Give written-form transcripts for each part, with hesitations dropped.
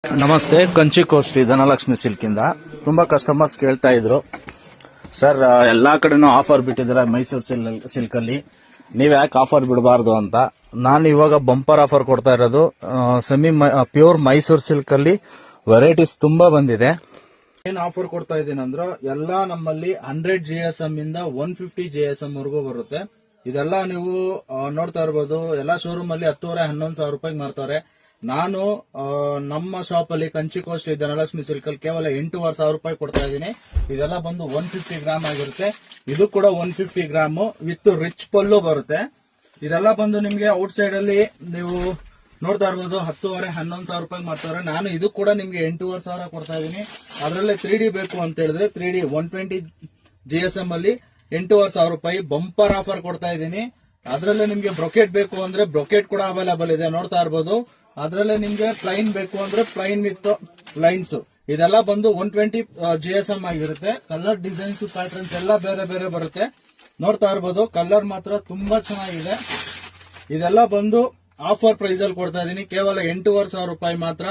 ನಮಸ್ತೆ, ಕಂಚಿಕೋಷ್ಠಿ ಧನಲಕ್ಷ್ಮಿ ಸಿಲ್ಕ್ ಇಂದ ತುಂಬಾ ಕಸ್ಟಮರ್ಸ್ ಕೇಳ್ತಾ ಇದ್ರು, ಸರ್ ಎಲ್ಲಾ ಕಡೆನೂ ಆಫರ್ ಬಿಟ್ಟಿದ್ರೆ ಮೈಸೂರು ಸಿಲ್ಕ್ ಅಲ್ಲಿ ನೀವ್ ಯಾಕೆ ಆಫರ್ ಬಿಡಬಾರ್ದು ಅಂತ. ನಾನು ಇವಾಗ ಬಂಪರ್ ಆಫರ್ ಕೊಡ್ತಾ ಇರೋದು. ಸೆಮಿ ಪ್ಯೂರ್ ಮೈಸೂರು ಸಿಲ್ಕ್ ಅಲ್ಲಿ ವೆರೈಟೀಸ್ ತುಂಬಾ ಬಂದಿದೆ. ಏನ್ ಆಫರ್ ಕೊಡ್ತಾ ಇದ್ದೀನಿ ಅಂದ್ರೆ ಎಲ್ಲಾ ನಮ್ಮಲ್ಲಿ 100 GSM ಇಂದ 150 GSM ವರೆಗೂ ಬರುತ್ತೆ. ಇದೆಲ್ಲ ನೀವು ನೋಡ್ತಾ ಇರ್ಬೋದು. ಎಲ್ಲಾ ಶೋರೂಮ್ ಅಲ್ಲಿ 10,500-11,000 ರೂಪಾಯಿ ಮಾರ್ತಾರೆ. ನಾನು ನಮ್ಮ ಶಾಪ್ ಅಲ್ಲಿ ಕಂಚಿಕೋಷ್ಠಿ ಧನಲಕ್ಷ್ಮಿ ಸಿಲ್ಕ್ ಅಲ್ಲಿ ಕೇವಲ 8,500 ರೂಪಾಯಿ ಕೊಡ್ತಾ ಇದ್ದೀನಿ. ಇದೆಲ್ಲ ಬಂದು 150 ಗ್ರಾಮ್ ಆಗಿರುತ್ತೆ. ಇದು ಕೂಡ 150 ಗ್ರಾಮ್ ವಿತ್ ರಿಚ್ ಪಲ್ಲು ಬರುತ್ತೆ. ಇದೆಲ್ಲ ಬಂದು ನಿಮ್ಗೆ ಔಟ್ ಸೈಡ್ ಅಲ್ಲಿ ನೀವು ನೋಡ್ತಾ ಇರ್ಬೋದು 10,500-11,000 ರೂಪಾಯಿ ಮಾಡ್ತಾರೆ. ನಾನು ಇದು ಕೂಡ ನಿಮ್ಗೆ 8,500 ಕೊಡ್ತಾ ಇದ್ದೀನಿ. ಅದರಲ್ಲೇ 3D ಬೇಕು ಅಂತ ಹೇಳಿದ್ರೆ 3D 120 GSM ಅಲ್ಲಿ 8,500 ರೂಪಾಯಿ ಬಂಪರ್ ಆಫರ್ ಕೊಡ್ತಾ ಇದ್ದೀನಿ. ಅದರಲ್ಲೇ ನಿಮ್ಗೆ ಬ್ರೊಕೆಟ್ ಬೇಕು ಅಂದ್ರೆ ಬ್ರೊಕೆಟ್ ಕೂಡ ಅವೈಲೇಬಲ್ ಇದೆ, ನೋಡ್ತಾ ಇರ್ಬೋದು. ಅದರಲ್ಲೇ ನಿಮ್ಗೆ ಪ್ಲೈನ್ ಬೇಕು ಅಂದ್ರೆ ಪ್ಲೈನ್ ವಿತ್ ಲೈನ್ಸ್. ಇದೆಲ್ಲ ಬಂದು 120 GSM ಆಗಿರುತ್ತೆ. ಕಲರ್ ಡಿಸೈನ್ಸ್ ಪ್ಯಾಟರ್ನ್ಸ್ ಎಲ್ಲ ಬೇರೆ ಬೇರೆ ಬರುತ್ತೆ, ನೋಡ್ತಾ ಇರ್ಬೋದು. ಕಲರ್ ಮಾತ್ರ ತುಂಬಾ ಚೆನ್ನಾಗಿದೆ. ಇದೆಲ್ಲ ಬಂದು ಆಫರ್ ಪ್ರೈಸ್ ಅಲ್ಲಿ ಕೊಡ್ತಾ ಇದೀನಿ, ಕೇವಲ 8,500 ರೂಪಾಯಿ ಮಾತ್ರ.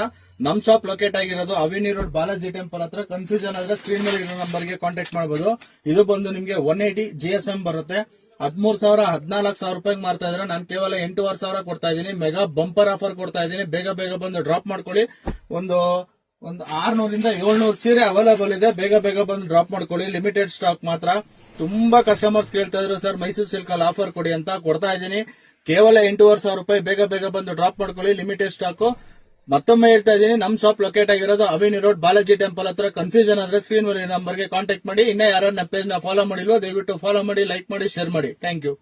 ನಮ್ ಶಾಪ್ ಲೊಕೇಟ್ ಆಗಿರೋದು ಅವಿನಿ ರೋಡ್ ಬಾಲಾಜಿ ಟೆಂಪಲ್ ಹತ್ರ. ಕನ್ಫ್ಯೂಷನ್ ಆದ್ರೆ ಸ್ಕ್ರೀನ್ ಮೇಲೆ ಇರೋ ನಂಬರ್ಗೆ ಕಾಂಟ್ಯಾಕ್ಟ್ ಮಾಡಬಹುದು. ಇದು ಬಂದು ನಿಮ್ಗೆ 180 GSM ಬರುತ್ತೆ. 13,000-14,000 ರೂಪಾಯಿಗೆ ಮಾರ್ತಾ ಇದ್ರೆ ನಾನು ಕೇವಲ 8,500 ಕೊಡ್ತಾ ಇದ್ದೀನಿ. ಮೆಗಾ ಬಂಪರ್ ಆಫರ್ ಕೊಡ್ತಾ ಇದ್ದೀನಿ. ಬೇಗ ಬೇಗ ಬಂದು ಡ್ರಾಪ್ ಮಾಡ್ಕೊಳ್ಳಿ. ಒಂದು 600-700 ಸೀರೆ ಅವೈಲೇಬಲ್ ಇದೆ. ಬೇಗ ಬೇಗ ಬಂದು ಡ್ರಾಪ್ ಮಾಡ್ಕೊಳ್ಳಿ. ಲಿಮಿಟೆಡ್ ಸ್ಟಾಕ್ ಮಾತ್ರ. ತುಂಬಾ ಕಸ್ಟಮರ್ಸ್ ಕೇಳ್ತಾ ಇದ್ರು, ಸರ್ ಮೈಸೂರು ಸಿಲ್ಕ್ ಅಲ್ಲಿ ಆಫರ್ ಕೊಡಿ ಅಂತ. ಕೊಡ್ತಾ ಇದ್ದೀನಿ ಕೇವಲ 8,500 ರೂಪಾಯಿ. ಬೇಗ ಬೇಗ ಬಂದು ಡ್ರಾಪ್ ಮಾಡ್ಕೊಳ್ಳಿ. Limited stock. ಮತ್ತೊಮ್ಮೆ ಹೇಳ್ತಾ ಇದ್ದೀನಿ, ನಮ್ ಶಾಪ್ ಲೊಕೇಟ್ ಆಗಿರೋದು ಅವಿನಿ ರೋಡ್ ಬಾಲಾಜಿ ಟೆಂಪಲ್ ಹತ್ರ. ಕನ್ಫ್ಯೂಷನ್ ಆದ್ರೆ ಸ್ಕ್ರೀನ್ ಮೇಲೆ ನಂಬರ್ಗೆ ಕಾಂಟ್ಯಾಕ್ಟ್ ಮಾಡಿ. ಇನ್ನ ಯಾರು ಪೇಜ್ ನ ಫಾಲೋ ಮಾಡಿಲ್ವೋ ದಯವಿಟ್ಟು ಫಾಲೋ ಮಾಡಿ, ಲೈಕ್ ಮಾಡಿ, ಶೇರ್ ಮಾಡಿ. Thank you.